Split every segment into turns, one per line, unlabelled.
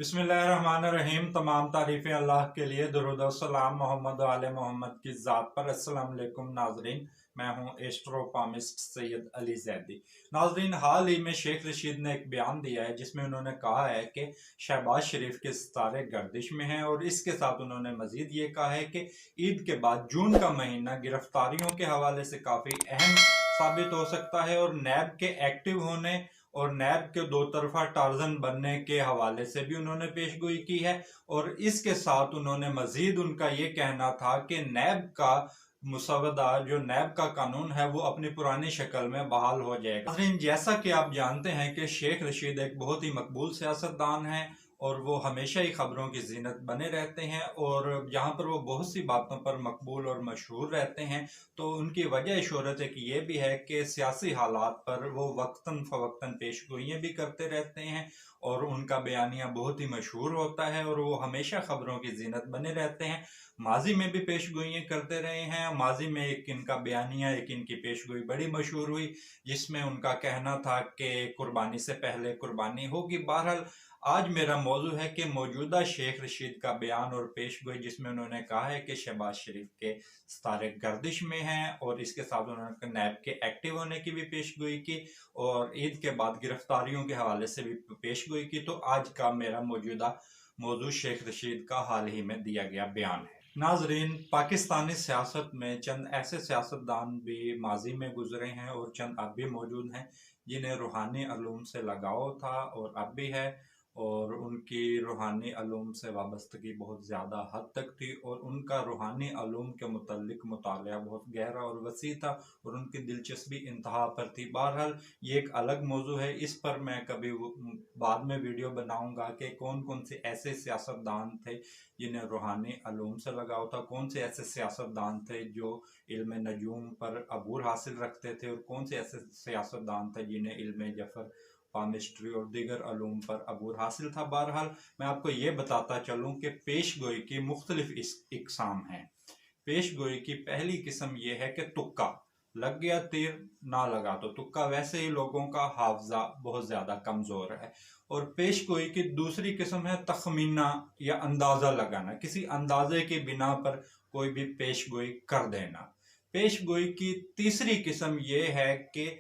बिस्मिल्लाहिर्रहमानिर्रहीम। तमाम तारीफ़ें अल्लाह के लिए, दुरूद और सलाम मोहम्मद व आले मोहम्मद की ज़ात पर। अस्सलाम वालेकुम नाजरीन, मैं हूँ एस्ट्रोपामिस्ट सैयद अली जैदी। नाजरीन, हाल ही में शेख रशीद ने एक बयान दिया है जिसमें उन्होंने कहा है कि शहबाज शरीफ के सितारे गर्दिश में हैं, और इसके साथ उन्होंने मजीद ये कहा है कि ईद के बाद जून का महीना गिरफ्तारियों के हवाले से काफ़ी अहम साबित हो सकता है, और नैब के एक्टिव होने और नैब के दो तरफा टार्जन बनने के हवाले से भी उन्होंने पेशगोई की है। और इसके साथ उन्होंने मजीद उनका ये कहना था कि नैब का मुसवदा, जो नैब का कानून है, वो अपनी पुरानी शक्ल में बहाल हो जाएगा। जैसा कि आप जानते हैं कि शेख रशीद एक बहुत ही मकबूल सियासतदान है, और वो हमेशा ही खबरों की जीनत बने रहते हैं, और जहाँ पर वो बहुत सी बातों पर मकबूल और मशहूर रहते हैं, तो उनकी वजह शोहरत एक ये भी है कि सियासी हालात पर वो वक्तन फ़वक्तन पेशगोइयाँ भी करते रहते हैं, और उनका बयानिया बहुत ही मशहूर होता है, और वो हमेशा खबरों की जीनत बने रहते हैं। माजी में भी पेशगोइयाँ करते रहे हैं। माजी में एक इनका बयानिया, एक इनकी पेशगोई बड़ी मशहूर हुई, जिसमें उनका कहना था कि कुर्बानी से पहले कुर्बानी होगी। बहरहाल, आज मेरा मौजू है कि मौजूदा शेख रशीद का बयान और पेशगोई, जिसमें उन्होंने कहा है कि शहबाज शरीफ के सितारे गर्दिश में हैं, और इसके साथ उन्होंने नैब के एक्टिव होने की भी पेशगोई की, और ईद के बाद गिरफ्तारियों के हवाले से भी पेशगोई की। तो आज का मेरा मौजूदा मौजू शेख रशीद का हाल ही में दिया गया बयान है। नाजरीन, पाकिस्तानी सियासत में चंद ऐसे सियासतदान भी माजी में गुजरे हैं और चंद अब भी मौजूद हैं जिन्हें रूहानी अलूम से लगाव था और अब भी है, और उनकी रूहानी अलूम से वाबस्तगी बहुत ज़्यादा हद तक थी, और उनका रूहानी अलूम के मुतल्लिक मुतालिया बहुत गहरा और वसी था, और उनकी दिलचस्पी इंतहा पर थी। बहरहाल, ये एक अलग मौजू है, इस पर मैं कभी बाद में वीडियो बनाऊंगा कि कौन कौन से ऐसे सियासतदान थे जिन्हें रूहानी अलूम से लगाव था, कौन से ऐसे सियासतदान थे जो इल्म नजूम पर अबूर हासिल रखते थे, और कौन से ऐसे सियासतदान थे जिन्हें इल्म जफर, पामिस्ट्री और दीगर अलूम पर अबूर हासिल था। बहरहाल, मैं आपको ये बताता चलूँ कि पेशगोई की मुख्तलिफ इकसाम हैं। पेशगोई की पहली किस्म यह है कि तुक्का, लग गया तीर ना लगा तो तुक्का। वैसे ही लोगों का हाफजा बहुत ज़्यादा कमज़ोर है। और पेशगोई की दूसरी किस्म है तखमीना या अंदाज़ा लगाना, किसी अंदाजे की बिना पर कोई भी पेशगोई कर देना। पेशगोई की तीसरी किस्म यह है कि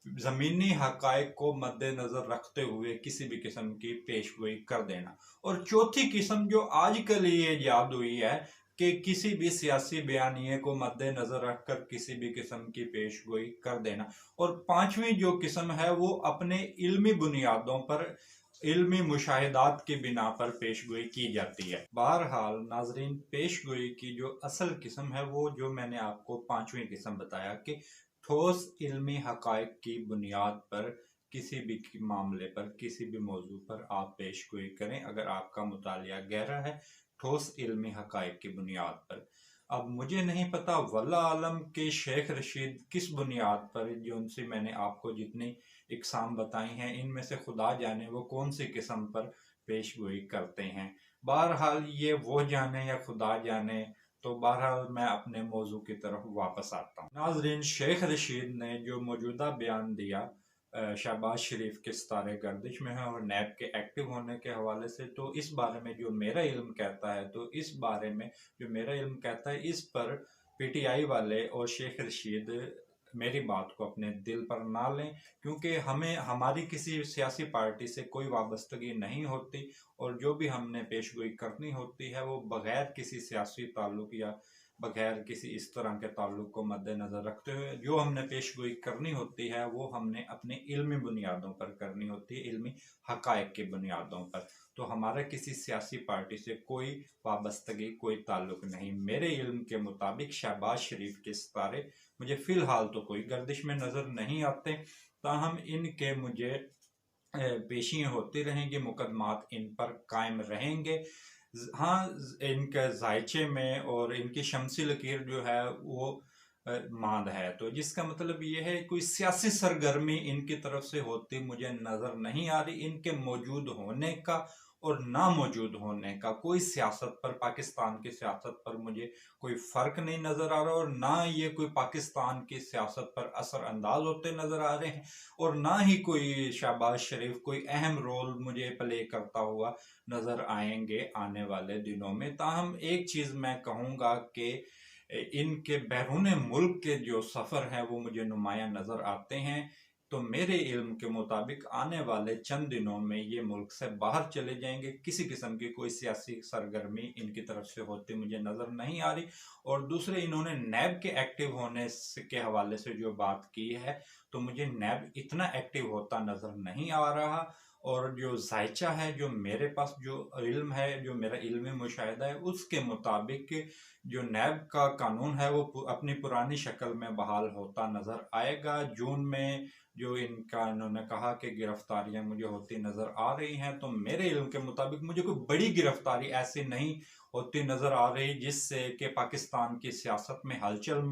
ज़मीनी हक़ाइक़ को मद्देनज़र रखते हुए किसी भी किस्म की पेशगोई कर देना। और चौथी किस्म जो आजकल ये ईजाद हुई है कि किसी भी सियासी बयानिए को मद्देनज़र रखकर किसी भी किस्म की पेशगोई कर देना। और पांचवी जो किस्म है वो अपने इल्मी बुनियादों पर, इल्मी मुशाहिदात की बिना पर पेशगोई की जाती है। बहरहाल नाजरीन, पेशगोई की जो असल किस्म है वो जो मैंने आपको पांचवी किस्म बताया कि ठोस इल्मी हक़ाइक़ की बुनियाद पर किसी भी मामले पर, किसी भी मौजू पर आप पेशगोई करें अगर आपका मुतालिया गहरा है, ठोस इल्मी हक़ाइक़ की बुनियाद पर। अब मुझे नहीं पता वल्लाह आलम के शेख रशीद किस बुनियाद पर, जो उनसे मैंने आपको जितनी इकसाम बताई हैं, इनमें से खुदा जाने वो कौन सी किस्म पर पेशगोई करते हैं। बहरहाल, ये वो जाने या खुदा जाने। तो बहरहाल, मैं अपने मौजू की तरफ वापस आता हूँ। नाजरीन, शेख रशीद ने जो मौजूदा बयान दिया शहबाज शरीफ के सितारे गर्दिश में है और नैब के एक्टिव होने के हवाले से, तो इस बारे में जो मेरा इल्म कहता है, तो इस बारे में जो मेरा इल्म कहता है, इस पर पीटीआई वाले और शेख रशीद मेरी बात को अपने दिल पर ना लें, क्योंकि हमें हमारी किसी सियासी पार्टी से कोई वाबस्तगी नहीं होती, और जो भी हमने पेशगोई करनी होती है वो बग़ैर किसी सियासी ताल्लुक या बगैर किसी इस तरह के ताल्लुक को मद्देनज़र रखते हुए जो हमने पेशगोई करनी होती है वो हमने अपनी इल्मी बुनियादों पर करनी होती है, इल्मी हक़ाइक़ की बुनियादों पर। तो हमारा किसी सियासी पार्टी से कोई वाबस्तगी, कोई ताल्लुक नहीं। मेरे इल्म के मुताबिक शहबाज शरीफ के सितारे मुझे फ़िलहाल तो कोई गर्दिश में नज़र नहीं आते, ताहम इनके मुझे पेशियाँ होती रहेंगी, मुकदमात इन पर कायम रहेंगे। हाँ, इनके जायचे में और इनकी शमसी लकीर जो है वो मांद है, तो जिसका मतलब ये है कोई सियासी सरगर्मी इनकी तरफ से होती मुझे नज़र नहीं आ रही। इनके मौजूद होने का और ना मौजूद होने का। कोई सियासत पर, पाकिस्तान की सियासत पर मुझे कोई फ़र्क नहीं नज़र आ रहा, और ना ये कोई पाकिस्तान की सियासत पर असरअंदाज होते नज़र आ रहे हैं, और ना ही कोई शहबाज शरीफ कोई अहम रोल मुझे प्ले करता हुआ नज़र आएंगे आने वाले दिनों में। ताहम एक चीज़ मैं कहूँगा कि इनके बैरून मुल्क के जो सफ़र हैं वो मुझे नुमाया नज़र आते हैं। तो मेरे इल्म के मुताबिक आने वाले चंद दिनों में ये मुल्क से बाहर चले जाएंगे। किसी किस्म की कोई सियासी सरगर्मी इनकी तरफ से होती मुझे नज़र नहीं आ रही। और दूसरे, इन्होंने नैब के एक्टिव होने के हवाले से जो बात की है, तो मुझे नैब इतना एक्टिव होता नज़र नहीं आ रहा। और जो जायचा है, जो मेरे पास जो इल्म है, जो मेरा इल्मी मुशाहिदा है, उसके मुताबिक जो नैब का कानून है वो अपनी पुरानी शक्ल में बहाल होता नज़र आएगा। जून में जो इनका इन्होंने कहा कि गिरफ्तारियां मुझे होती नज़र आ रही हैं, तो मेरे इल्म के मुताबिक मुझे कोई बड़ी गिरफ्तारी ऐसी नहीं होती नज़र आ रही जिससे कि पाकिस्तान की सियासत में हलचल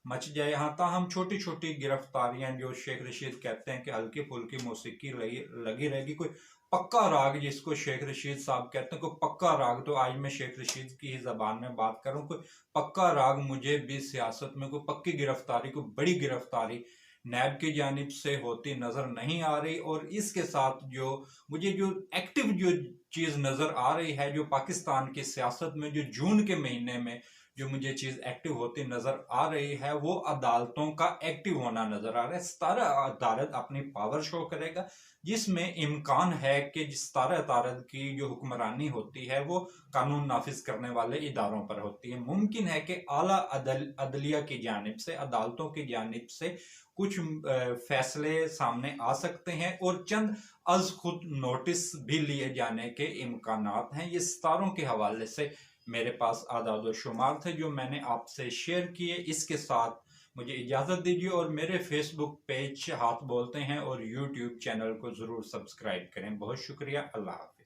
मच जाए। यहाँ ताहम छोटी छोटी गिरफ्तारियां, जो शेख रशीद कहते हैं कि हल्की फुल्की मौसीकी लगी रहेगी, कोई पक्का राग जिसको शेख रशीद साहब कहते हैं, कोई पक्का राग, तो आज मैं शेख रशीद की ही जबान में बात करूं, कोई पक्का राग मुझे भी सियासत में कोई पक्की गिरफ्तारी, कोई बड़ी गिरफ्तारी नैब की जानिब से होती नज़र नहीं आ रही। और इसके साथ जो मुझे जो एक्टिव जो चीज़ नज़र आ रही है, जो पाकिस्तान की सियासत में जो जून के महीने में जो मुझे चीज़ एक्टिव होती नज़र आ रही है, वो अदालतों का एक्टिव होना नज़र आ रहा है। सतारा अदालत अपनी पावर शो करेगा, जिसमें इम्कान है कि जिस सतारा अदालत की जो हुक्मरानी होती है वो कानून नाफिज करने वाले इदारों पर होती है। मुमकिन है कि आला अदलिया की जानिब से, अदालतों की जानिब से कुछ फैसले सामने आ सकते हैं, और चंद अज खुद नोटिस भी लिए जाने के इम्कानात हैं। ये सितारों के हवाले से मेरे पास आदाद शुमार थे जो मैंने आपसे शेयर किए। इसके साथ मुझे इजाज़त दीजिए, और मेरे फेसबुक पेज हाथ बोलते हैं और यूट्यूब चैनल को ज़रूर सब्सक्राइब करें। बहुत शुक्रिया। अल्लाह हाफ़िज़।